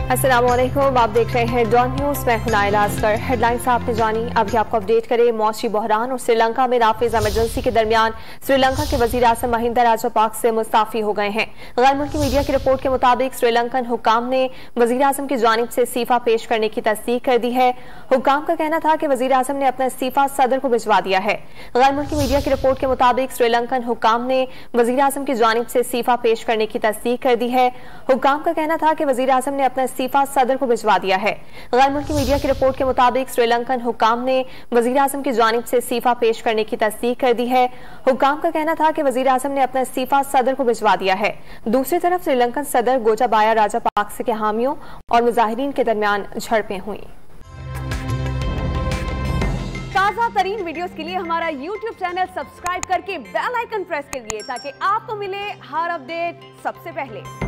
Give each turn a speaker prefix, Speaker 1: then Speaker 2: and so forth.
Speaker 1: अस्सलामुअलैकुम, आप देख रहे हैं डॉन न्यूज। मैं हुनाइला अस्कर। हेडलाइंस आपने जानी, अभी आपको अपडेट करें। मौसमी बहरान और श्रीलंका में नाफिज इमरजेंसी के दरमियान श्रीलंका के वजीर आजम महिंदा राजापाक्सा से मुस्ताफी हो गए हैं। गैर मुल्की मीडिया की रिपोर्ट के मुताबिक श्रीलंकन हुक्काम ने वजीर आजम की जानिब से इस्तीफा पेश करने की तस्दीक कर दी है। हुक्काम का कहना था कि वजीर आजम ने अपना इस्तीफा सदर को भिजवा दिया है। गैर मुल्की मीडिया की रिपोर्ट के मुताबिक श्रीलंकन हुक्काम ने वजीर आजम की जानिब से इस्तीफा पेश करने की तस्दीक कर दी है। हुक्काम का कहना था कि वजीर आजम ने अपना इस्तीफा सदर को भिजवा दिया है। गैर मुल्की मीडिया की रिपोर्ट के मुताबिक श्रीलंकन हुक्काम ने वजीर आजम की जानिब से इस्तीफा पेश करने की तस्दीक कर दी है। हुक्काम का कहना था कि वजीर आजम ने अपना इस्तीफा सदर को भिजवा दिया है। दूसरी तरफ श्रीलंकन सदर गोटाबाया राजापाक्सा के हामियों और मुजाहिरीन के दरमियान झड़पें हुई।
Speaker 2: ताज़ा तरीन वीडियोस के लिए हमारा YouTube चैनल सब्सक्राइब करके बेल आइकन प्रेस करिए ताकि आपको मिले हर अपडेट सबसे पहले।